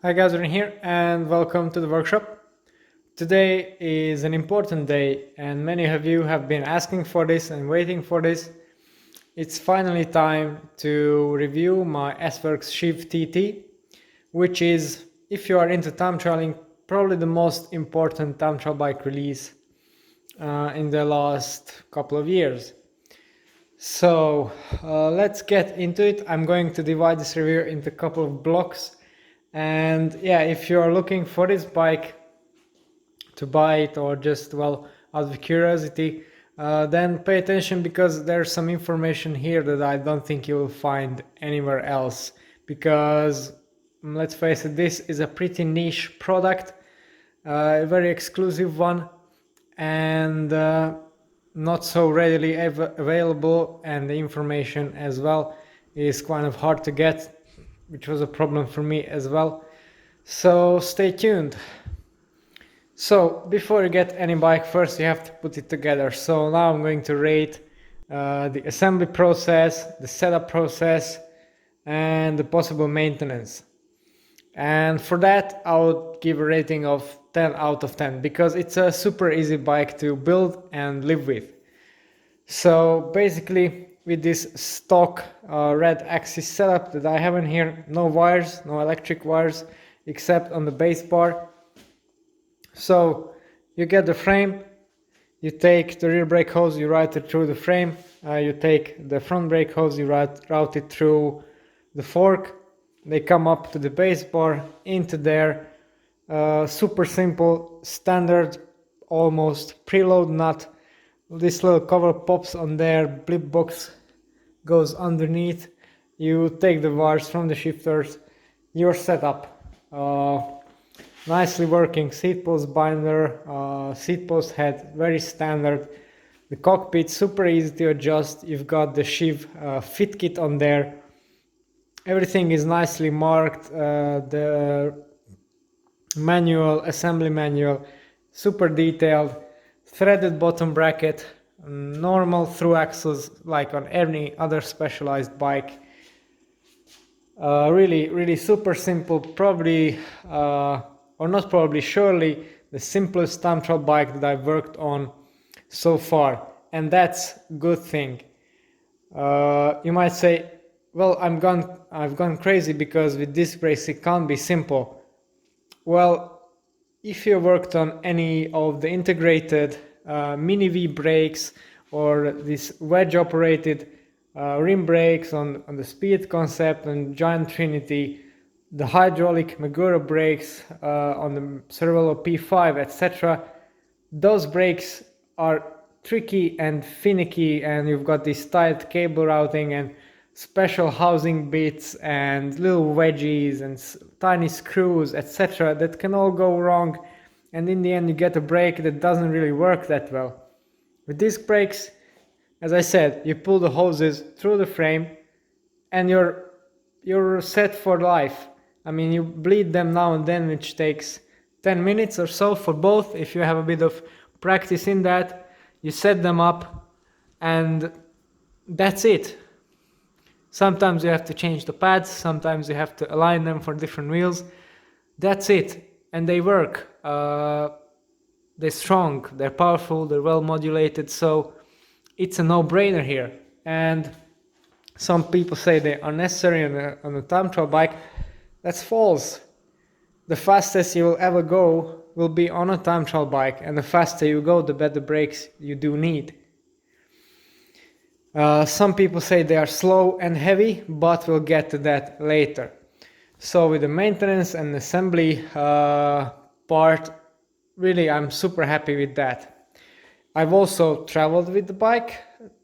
Hi guys, Ren here and welcome to the workshop. Today is an important day and many of you have been asking for this and waiting for this. It's finally time to review my S-Works Shiv TT, which is, if you are into time trialing, probably the most important time trial bike release in the last couple of years. So let's get into it. I'm going to divide this review into a couple of blocks. And yeah, if you're looking for this bike to buy it or just, well, out of curiosity, then pay attention because there's some information here that I don't think you will find anywhere else. Because let's face it, this is a pretty niche product, a very exclusive one, and not so readily available, and the information as well is kind of hard to get, which was a problem for me as well. So stay tuned. So before you get any bike, first you have to put it together. So now I'm going to rate the assembly process, the setup process, and the possible maintenance. And for that I would give a rating of 10 out of 10 because it's a super easy bike to build and live with. So basically, with this stock red axis setup that I have in here, no wires, no electric wires except on the base bar. So you get the frame, you take the rear brake hose, you route it through the frame, you take the front brake hose, you route it through the fork, they come up to the base bar, into there. Super simple, standard, almost preload nut. This little cover pops on there, blip box goes underneath. You take the wires from the shifters, you're set up. Nicely working seat post binder, seat post head, very standard. The cockpit, super easy to adjust. You've got the Shiv fit kit on there. Everything is nicely marked. The manual, assembly manual, super detailed. Threaded bottom bracket, normal through axles like on any other specialized bike. Really super simple, probably, or not probably, surely the simplest time trial bike that I've worked on so far, and that's a good thing. You might say, well, I've gone crazy because with disc brakes it can't be simple. Well, if you worked on any of the integrated mini V brakes or this wedge operated rim brakes on the Speed concept and Giant Trinity, the hydraulic Megura brakes on the Cervelo P5, etc., those brakes are tricky and finicky, and you've got this tight cable routing and special housing bits and little wedges and tiny screws, etc., that can all go wrong, and in the end you get a brake that doesn't really work that well. With disc brakes, as I said, you pull the hoses through the frame and you're set for life. I mean, you bleed them now and then, which takes 10 minutes or so for both. If you have a bit of practice in that, you set them up and that's it. Sometimes you have to change the pads, sometimes you have to align them for different wheels. That's it, and they work. They're strong, they're powerful, they're well modulated, so it's a no-brainer here. And some people say they are necessary on a time trial bike. That's false. The fastest you will ever go will be on a time trial bike, and the faster you go, the better brakes you do need. Some people say they are slow and heavy, but we'll get to that later. So with the maintenance and assembly part, really I'm super happy with that. I've also traveled with the bike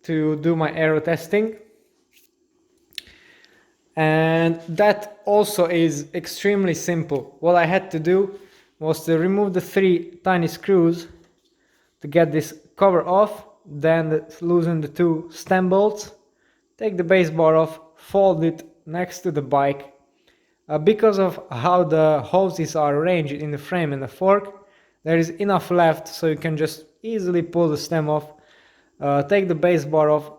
to do my aero testing, and that also is extremely simple. What I had to do was to remove the 3 tiny screws to get this cover off, then loosen the 2 stem bolts, take the base bar off, fold it next to the bike. Because of how the hoses are arranged in the frame and the fork, there is enough left so you can just easily pull the stem off, take the base bar off,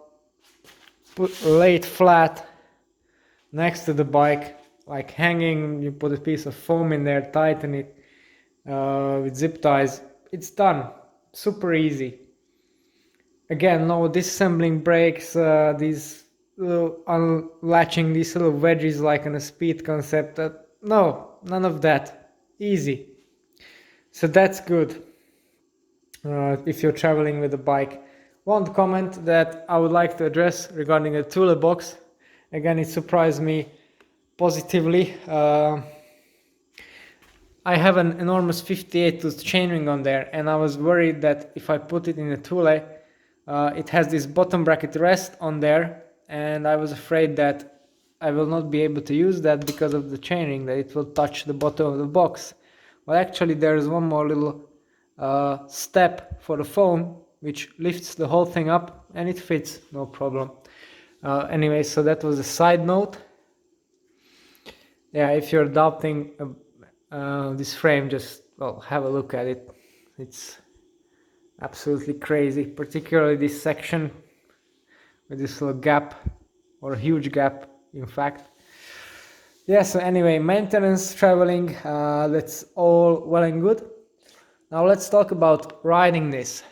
lay it flat next to the bike, like hanging, you put a piece of foam in there, tighten it with zip ties, it's done. Super easy. Again, no disassembling brakes, these little unlatching these little wedges like in a speed concept. No, none of that. Easy. So that's good if you're traveling with a bike. One comment that I would like to address regarding the toolbox. Again, it surprised me positively. I have an enormous 58 tooth chainring on there, and I was worried that if I put it in a Thule, it has this bottom bracket rest on there, and I was afraid that I will not be able to use that because of the chainring, that it will touch the bottom of the box. Well, actually there is one more little step for the foam which lifts the whole thing up, and it fits, no problem. Anyway, so that was a side note. Yeah, if you're doubting this frame, just have a look at it. It's absolutely crazy, particularly this section with this little gap, or a huge gap in fact. Yeah, so anyway, maintenance, traveling, that's all well and good. Now let's talk about riding this.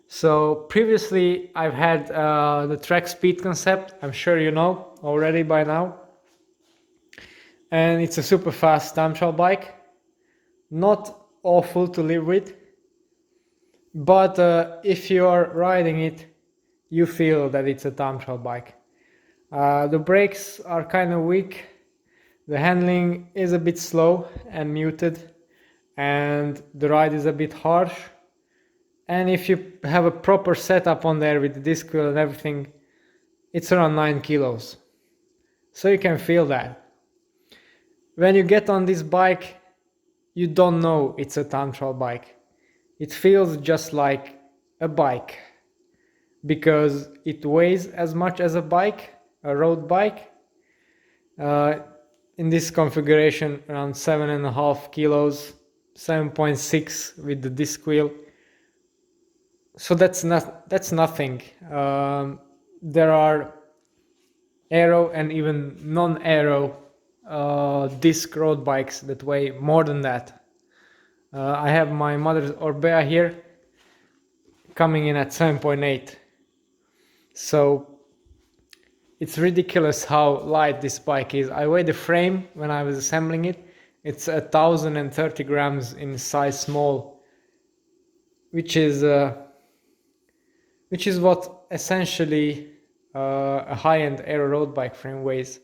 So previously I've had the track speed concept, I'm sure you know already by now. And it's a super fast time trial bike. Not awful to live with, but if you're riding it, you feel that it's a time trial bike. The brakes are kind of weak, the handling is a bit slow and muted, and the ride is a bit harsh. And if you have a proper setup on there with the disc wheel and everything, it's around 9 kilos. So you can feel that. When you get on this bike, you don't know it's a time trial bike. It feels just like a bike because it weighs as much as a bike, a road bike. In this configuration, around 7.5 kilos, 7.6 with the disc wheel. So that's nothing. There are aero and even non-aero disc road bikes that weigh more than that. I have my mother's Orbea here coming in at 7.8. So it's ridiculous how light this bike is. I weighed the frame when I was assembling it. It's 1,030 grams in size small, which is what essentially a high-end aero road bike frame weighs.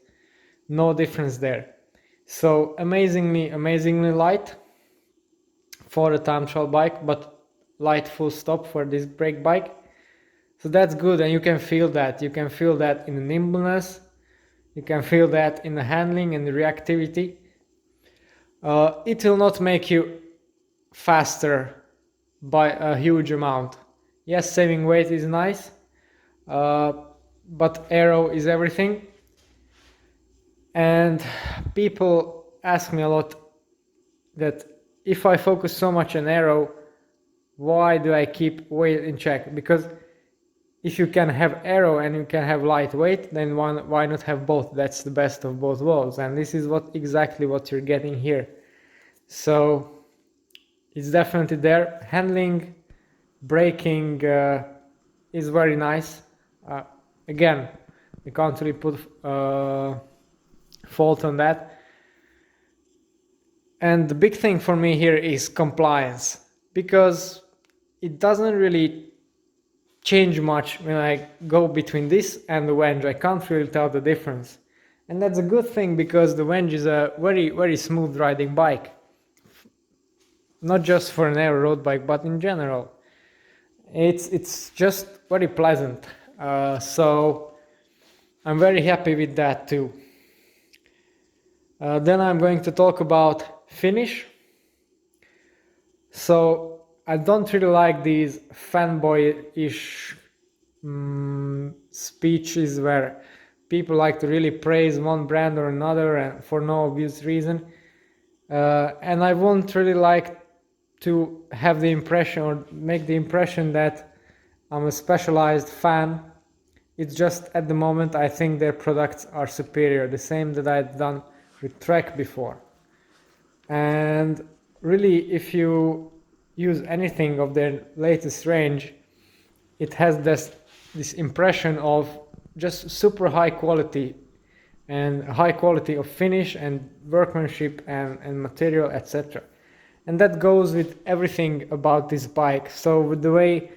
No difference there. So amazingly light for a time trial bike, but light full stop for this brake bike. So that's good, and you can feel that. You can feel that in the nimbleness. You can feel that in the handling and the reactivity. It will not make you faster by a huge amount. Yes, saving weight is nice, but aero is everything. And people ask me a lot that if I focus so much on aero, why do I keep weight in check? Because if you can have aero and you can have lightweight, then why not have both? That's the best of both worlds, and this is exactly what you're getting here. So it's definitely there. Handling, braking is very nice. Again, you can't really put fault on that. And the big thing for me here is compliance, because it doesn't really change much when I go between this and the Wenge. I can't really tell the difference, and that's a good thing because the Wenge is a very smooth riding bike, not just for an aero road bike but in general. It's just very pleasant, so I'm very happy with that too. Then I'm going to talk about finish. So I don't really like these fanboy-ish speeches where people like to really praise one brand or another and for no obvious reason. And I won't really like to have the impression or make the impression that I'm a specialized fan. It's just at the moment I think their products are superior, the same that I've done with Trek before. And really, if you use anything of their latest range, it has this impression of just super high quality and high quality of finish and workmanship and material, etc. And that goes with everything about this bike. So with the way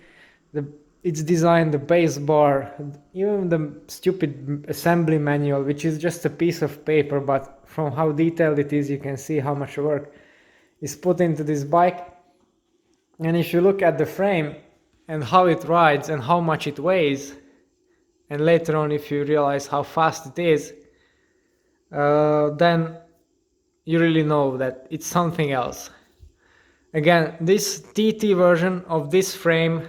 it's designed, the base bar, even the stupid assembly manual, which is just a piece of paper, but from how detailed it is, you can see how much work is put into this bike. And if you look at the frame and how it rides and how much it weighs, and later on if you realize how fast it is, then you really know that it's something else. Again, this TT version of this frame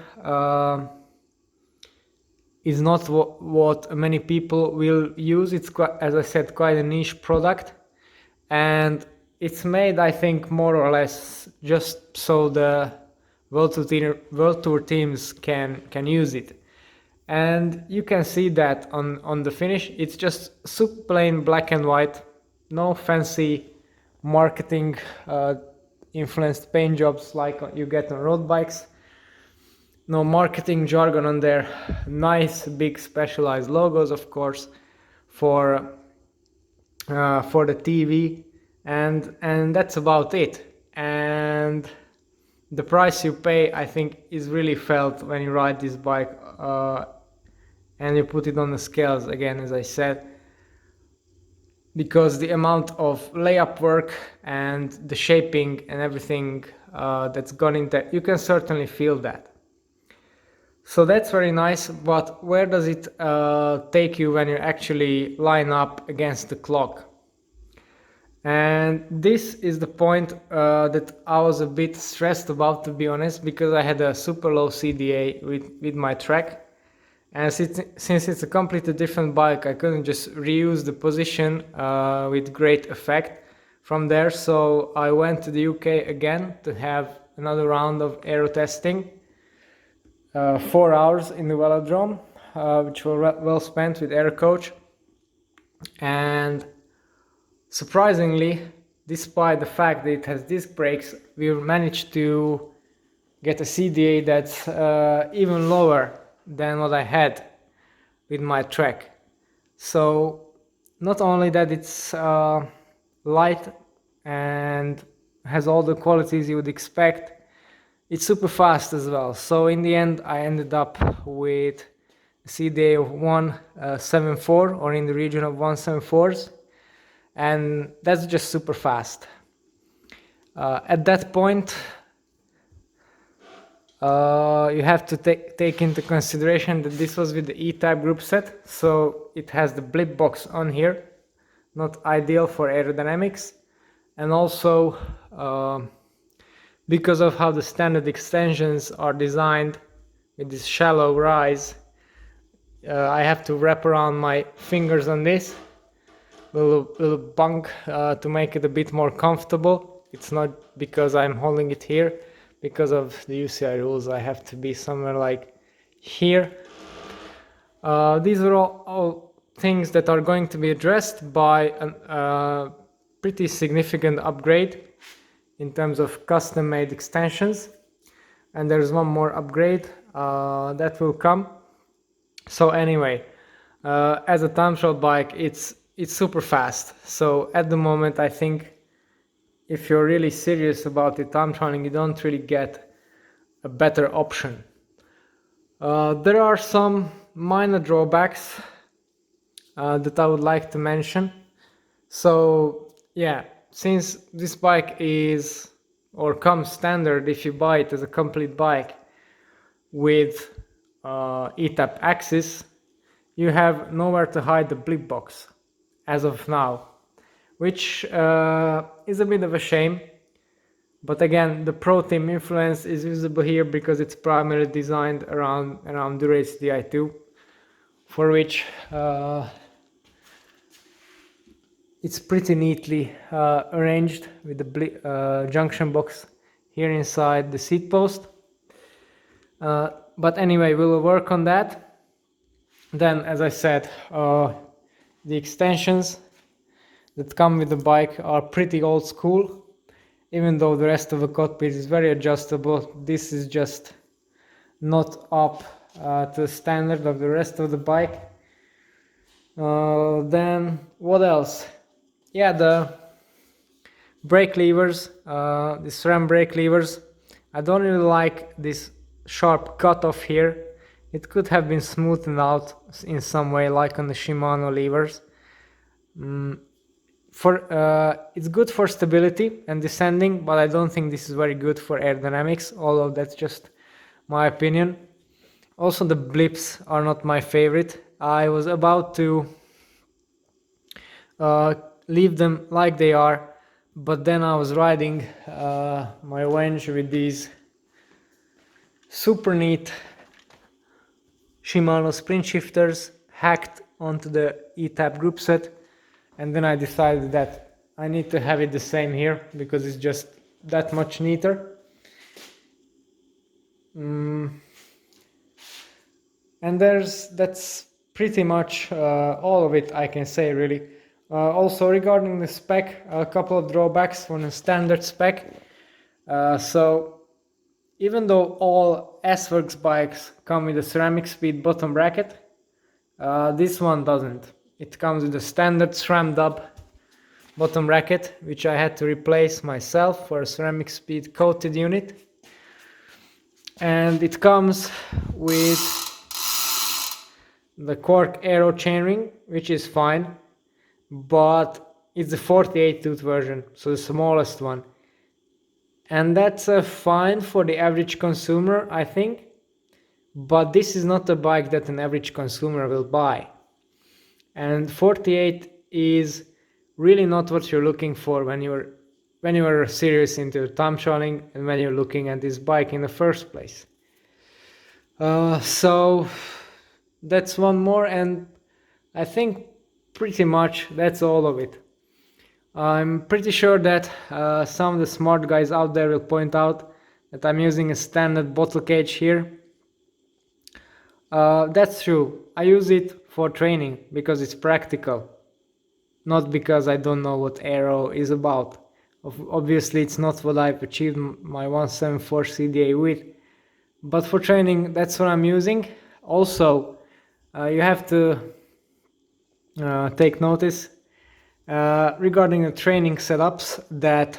is not what many people will use. It's quite, as I said, quite a niche product, and it's made, I think, more or less just so the World Tour teams can use it. And you can see that on the finish. It's just super plain black and white, no fancy marketing influenced paint jobs like you get on road bikes. No marketing jargon on there. Nice big specialized logos, of course, for the TV, and that's about it. And the price you pay, I think, is really felt when you ride this bike and you put it on the scales again, as I said, because the amount of layup work and the shaping and everything that's gone into, you can certainly feel that. So that's very nice, but where does it take you when you actually line up against the clock? And this is the point that I was a bit stressed about, to be honest, because I had a super low CDA with my Trek. And since it's a completely different bike, I couldn't just reuse the position with great effect from there. So I went to the UK again to have another round of aero testing. 4 hours in the velodrome, which were well spent with Aerocoach. And surprisingly, despite the fact that it has disc brakes, we managed to get a CDA that's even lower than what I had with my Trek. So not only that it's light and has all the qualities you would expect, it's super fast as well. So in the end, I ended up with a CDA of 174 or in the region of 174s, and that's just super fast. At that point, you have to take into consideration that this was with the E-type group set, so it has the blip box on here, not ideal for aerodynamics, and also because of how the standard extensions are designed with this shallow rise, I have to wrap around my fingers on this little bunk to make it a bit more comfortable. It's not because I'm holding it here. Because of the UCI rules, I have to be somewhere like here. These are all things that are going to be addressed by a pretty significant upgrade in terms of custom-made extensions. And there's one more upgrade that will come. So anyway, as a time trial bike, it's super fast. So at the moment, I think if you're really serious about the time trialing, you don't really get a better option. There are some minor drawbacks that I would like to mention. So yeah, since this bike is or comes standard if you buy it as a complete bike with E-type axis, you have nowhere to hide the blip box as of now, which is a bit of a shame. But again, the Pro Team influence is visible here because it's primarily designed around Durace Di2, for which it's pretty neatly arranged with the junction box here inside the seat post. But anyway, we'll work on that. Then, as I said, the extensions that come with the bike are pretty old school. Even though the rest of the cockpit is very adjustable, this is just not up to the standard of the rest of the bike. Then what else? Yeah, the brake levers, the SRAM brake levers. I don't really like this sharp cutoff here. It could have been smoothed out in some way, like on the Shimano levers. It's good for stability and descending, but I don't think this is very good for aerodynamics, although that's just my opinion. Also, the blips are not my favorite. I was about to leave them like they are, but then I was riding my Venge with these super neat Shimano sprint shifters hacked onto the E-Tab group set, and then I decided that I need to have it the same here because it's just that much neater. And that's pretty much all of it I can say, really. Also, regarding the spec, a couple of drawbacks from the standard spec. So even though all S-Works bikes come with a ceramic speed bottom bracket, this one doesn't. It comes with a standard SRAM dub bottom bracket, which I had to replace myself for a ceramic speed coated unit. And it comes with the Cork Aero chainring, which is fine, but it's the 48 tooth version, so the smallest one. And that's fine for the average consumer, I think, but this is not a bike that an average consumer will buy. And 48 is really not what you're looking for when you're serious into time trialing and when you're looking at this bike in the first place. So that's one more, and I think pretty much that's all of it. I'm pretty sure that some of the smart guys out there will point out that I'm using a standard bottle cage here. That's true. I use it for training because it's practical, not because I don't know what aero is about. Obviously, it's not what I've achieved my 174 CDA with, but for training, that's what I'm using. Also, you have to take notice regarding the training setups that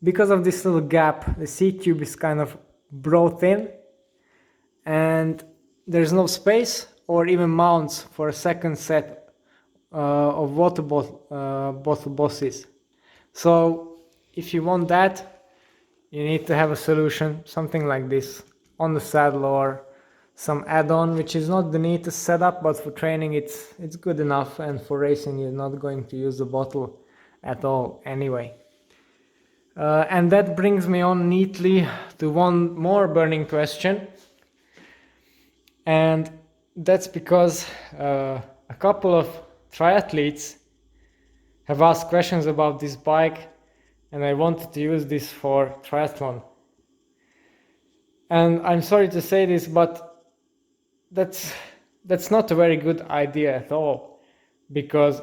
because of this little gap, the C-tube is kind of brought in and there's no space or even mounts for a second set of water bottle bosses. So if you want that, you need to have a solution, something like this on the saddle or some add-on, which is not the neatest setup, but for training it's good enough, and for racing you're not going to use the bottle at all anyway. And that brings me on neatly to one more burning question, and that's because a couple of triathletes have asked questions about this bike, and I wanted to use this for triathlon. And I'm sorry to say this, but that's not a very good idea at all, because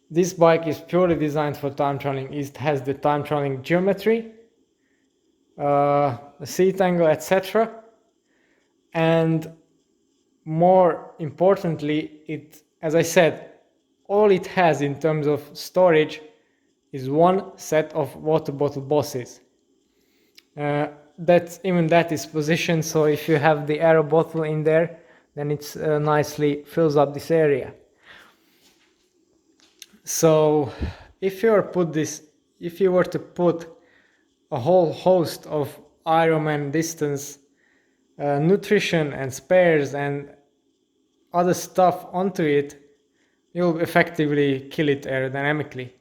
this bike is purely designed for time trialing. It has the time trialing geometry, the seat angle, etc. And more importantly, as I said, all it has in terms of storage is one set of water bottle bosses. That is positioned so if you have the aero bottle in there, then it's nicely fills up this area. So if you were to put a whole host of Ironman distance nutrition and spares and other stuff onto it, you'll effectively kill it aerodynamically.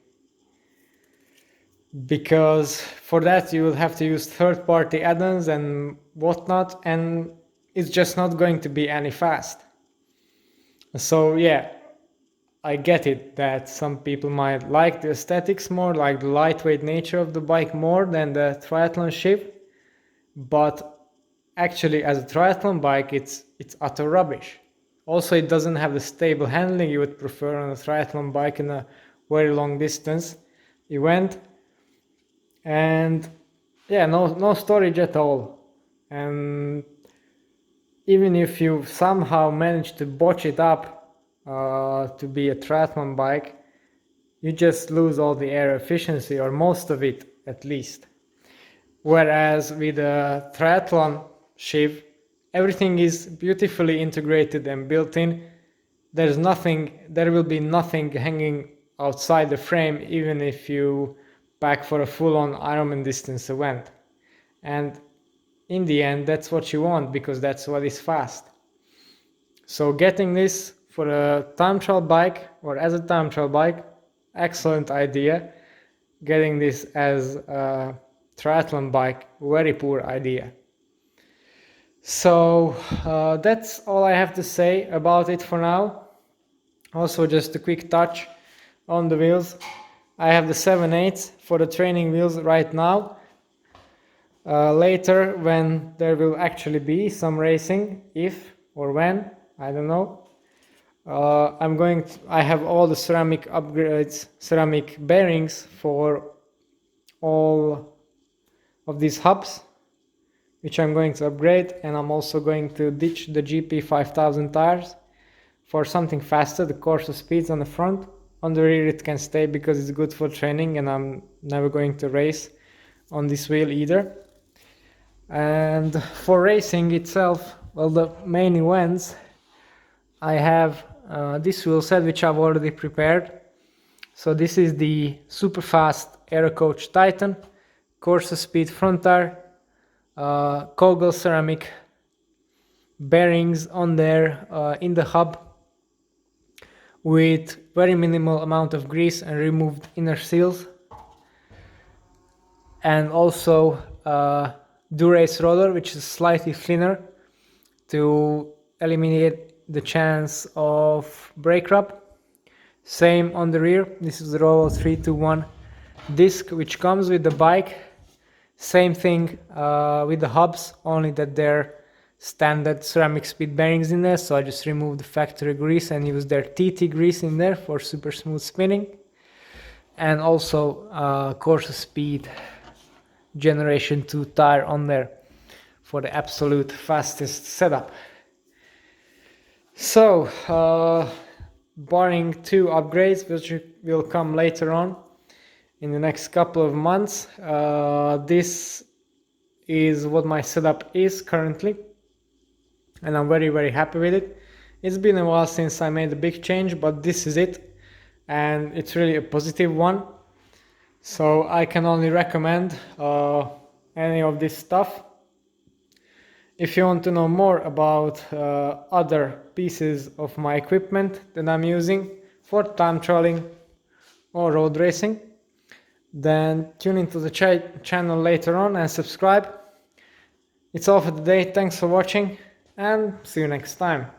Because for that you will have to use third-party add-ons and whatnot, and it's just not going to be any fast. So yeah, I get it that some people might like the aesthetics more, like the lightweight nature of the bike more than the triathlon Shiv, but actually as a triathlon bike it's utter rubbish. Also, it doesn't have the stable handling you would prefer on a triathlon bike in a very long distance event. And yeah, no storage at all. And even if you somehow manage to botch it up to be a triathlon bike, you just lose all the air efficiency, or most of it at least. Whereas with a triathlon Shiv, everything is beautifully integrated and built in. There will be nothing hanging outside the frame, even if you pack for a full-on Ironman distance event. And in the end, that's what you want, because that's what is fast. So getting this for a time trial bike, or as a time trial bike, excellent idea. Getting this as a triathlon bike, very poor idea. So that's all I have to say about it for now. Also, just a quick touch on the wheels. I have the 7/8 for the training wheels right now. Later, when there will actually be some racing, if or when, I don't know, I have all the ceramic upgrades, ceramic bearings for all of these hubs, which I'm going to upgrade, and I'm also going to ditch the GP 5000 tires for something faster, the Corsa speeds on the front. On the rear it can stay because it's good for training, and I'm never going to race on this wheel either. And for racing itself, well, the main events, I have this wheel set which I've already prepared. So this is the super fast Aerocoach Titan, Corsa speed front tire, Kogel ceramic bearings on there in the hub, with very minimal amount of grease and removed inner seals, and also Durace roller, which is slightly thinner to eliminate the chance of brake rub. Same on the rear. This is the Rovo 321 disc which comes with the bike. Same thing with the hubs, only that they're standard ceramic speed bearings in there, so I just removed the factory grease and used their TT grease in there for super smooth spinning. And also Corsa speed generation 2 tire on there for the absolute fastest setup. So barring 2 upgrades which will come later on in the next couple of months, this is what my setup is currently, and I'm very happy with it. It's been a while since I made a big change, but this is it, and it's really a positive one. So I can only recommend any of this stuff. If you want to know more about other pieces of my equipment that I'm using for time trialing or road racing, then tune into the channel later on and subscribe. It's all for today. Thanks for watching, and see you next time.